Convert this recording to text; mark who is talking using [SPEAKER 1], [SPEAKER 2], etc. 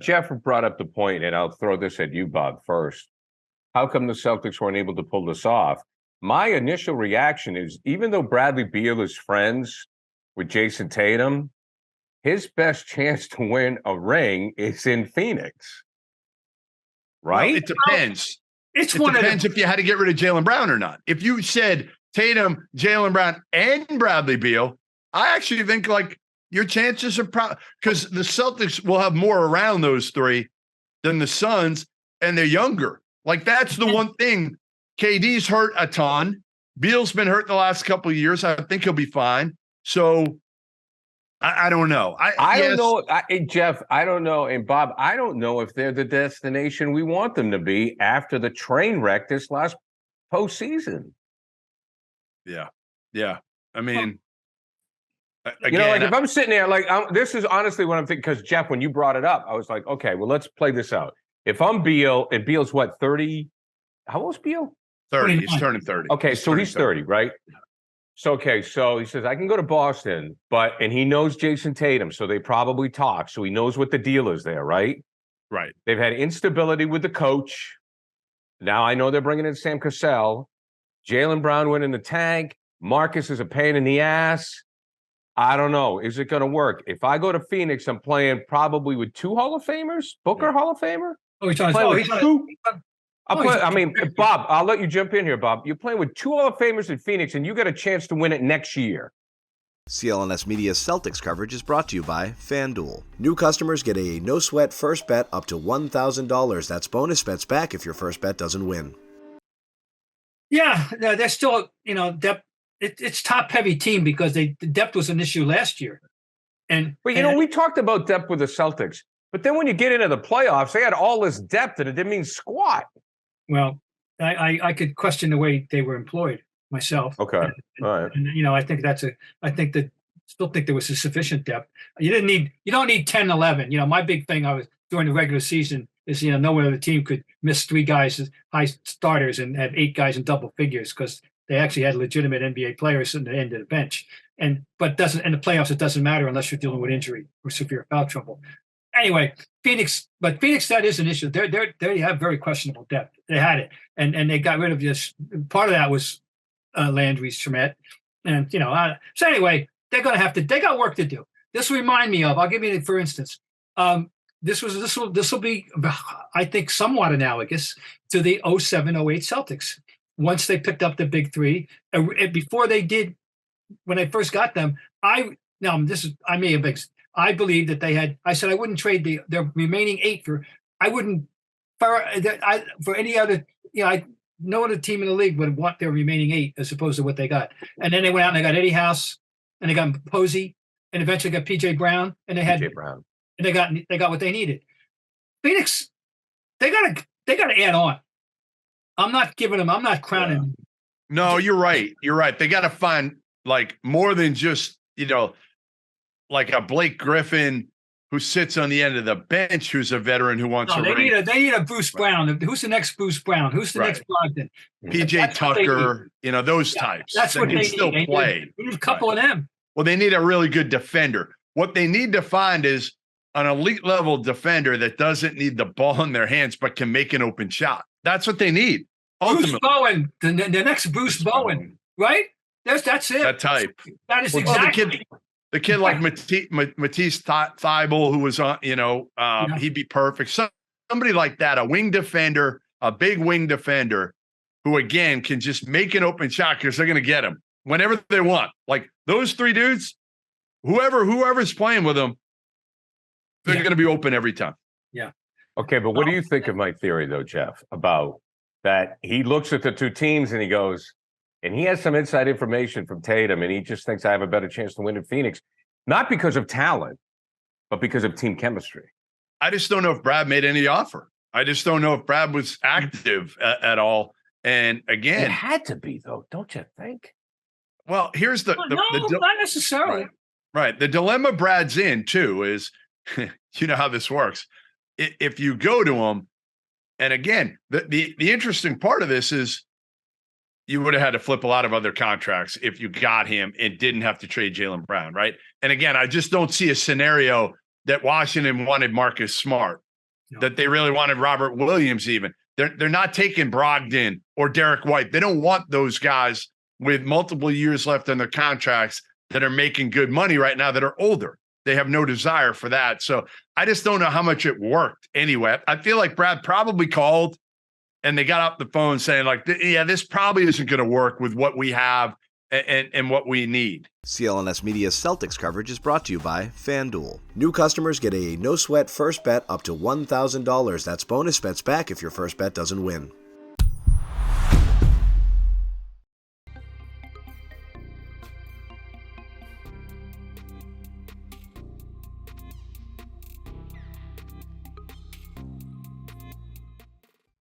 [SPEAKER 1] Jeff brought up the point, and I'll throw this at you, Bob, first. How come the Celtics weren't able to pull this off? My initial reaction is, even though Bradley Beal is friends with Jason Tatum, his best chance to win a ring is in Phoenix. Right?
[SPEAKER 2] Well, it depends.
[SPEAKER 3] It
[SPEAKER 2] depends if you had to get rid of Jaylen Brown or not. If you said Tatum, Jaylen Brown, and Bradley Beal, I actually think like your chances are because the Celtics will have more around those three than the Suns, and they're younger. Like that's the one thing. KD's hurt a ton. Beal's been hurt the last couple of years. I think he'll be fine. So I don't know.
[SPEAKER 1] I don't know, Jeff. I don't know, and Bob. I don't know if they're the destination we want them to be after the train wreck this last postseason.
[SPEAKER 2] Yeah. I mean,
[SPEAKER 1] again, like if I'm sitting there, like this is honestly what I'm thinking. Because Jeff, when you brought it up, I was like, okay, well, let's play this out. If I'm Beal, and Beal's what, 30? How old's Beal?
[SPEAKER 2] 30. He's turning 30.
[SPEAKER 1] Okay, so he's 30, right? So so he says I can go to Boston, and he knows Jason Tatum, so they probably talk. So he knows what the deal is there, right?
[SPEAKER 2] Right.
[SPEAKER 1] They've had instability with the coach. Now I know they're bringing in Sam Cassell. Jaylen Brown went in the tank. Marcus is a pain in the ass. I don't know. Is it going to work? If I go to Phoenix, I'm playing probably with two Hall of Famers. Booker Hall of Famer. I mean, Bob, I'll let you jump in here, Bob. You're playing with two Hall of Famers in Phoenix, and you got a chance to win it next year.
[SPEAKER 4] CLNS Media's Celtics coverage is brought to you by FanDuel. New customers get a no-sweat first bet up to $1,000. That's bonus bets back if your first bet doesn't win.
[SPEAKER 3] Yeah, they're still, depth. It's top-heavy team because the depth was an issue last year. But
[SPEAKER 1] we talked about depth with the Celtics, but then when you get into the playoffs, they had all this depth, and it didn't mean squat.
[SPEAKER 3] Well, I could question the way they were employed myself.
[SPEAKER 1] Okay, all right.
[SPEAKER 3] And, I think still think there was a sufficient depth. You don't need 10, 11. My big thing during the regular season is, no other team could miss three guys as high starters and have 8 guys in double figures because they actually had legitimate NBA players at the end of the bench. But in the playoffs, it doesn't matter unless you're dealing with injury or severe foul trouble. Anyway, Phoenix, that is an issue. They have very questionable depth. They had it, and they got rid of this. Part of that was Landry Shamet, and so anyway, they got work to do. This will remind me of. I'll give you, for instance, this will be, I think, somewhat analogous to the 07-08 Celtics. Once they picked up the big three, before they did, when I first got them, I believe that they had. I said I wouldn't trade their remaining 8 for any other. No other team in the league would want their remaining 8 as opposed to what they got. And then they went out and they got Eddie House, and they got Posey, and eventually got PJ Brown, and they had PJ Brown, and they got what they needed. Phoenix, they got to add on. I'm not crowning them.
[SPEAKER 2] No, you're right. They got to find like more than just like a Blake Griffin who sits on the end of the bench, who's a veteran who wants to ring.
[SPEAKER 3] They need a Bruce Brown. Who's the next Bruce Brown? Who's the next Brogdon?
[SPEAKER 2] PJ Tucker, those types.
[SPEAKER 3] That's what they
[SPEAKER 2] still
[SPEAKER 3] need.
[SPEAKER 2] Play.
[SPEAKER 3] They need a couple of them.
[SPEAKER 2] Well, they need a really good defender. What they need to find is an elite level defender that doesn't need the ball in their hands but can make an open shot. That's what they need.
[SPEAKER 3] Ultimately. Bruce Bowen, the next Bruce Bowen, right? That's it.
[SPEAKER 2] That type.
[SPEAKER 3] That is exactly.
[SPEAKER 2] The kid like Matisse Thybulle, who was on, he'd be perfect. Somebody like that, a wing defender, a big wing defender, who again can just make an open shot because they're going to get him whenever they want. Like those 3 dudes, whoever's playing with them, they're going to be open every time.
[SPEAKER 3] Yeah.
[SPEAKER 1] Okay, but what do you think of my theory though, Jeff, about that? He looks at the 2 teams and he goes. And he has some inside information from Tatum, and he just thinks I have a better chance to win in Phoenix, not because of talent, but because of team chemistry.
[SPEAKER 2] I just don't know if Brad made any offer. I just don't know if Brad was active at all. And again,
[SPEAKER 1] it had to be though, don't you think?
[SPEAKER 2] Well, here's
[SPEAKER 3] not necessarily.
[SPEAKER 2] Right. The dilemma Brad's in too is, how this works. If you go to him, and again, the interesting part of this is, you would have had to flip a lot of other contracts if you got him and didn't have to trade Jaylen Brown, right? And again, I just don't see a scenario that Washington wanted Marcus Smart, that they really wanted Robert Williams even. They're not taking Brogdon or Derek White. They don't want those guys with multiple years left on their contracts that are making good money right now that are older. They have no desire for that. So I just don't know how much it worked anyway. I feel like Brad probably called and they got off the phone saying like, yeah, this probably isn't going to work with what we have and what we need.
[SPEAKER 4] CLNS Media's Celtics coverage is brought to you by FanDuel. New customers get a no-sweat first bet up to $1,000. That's bonus bets back if your first bet doesn't win.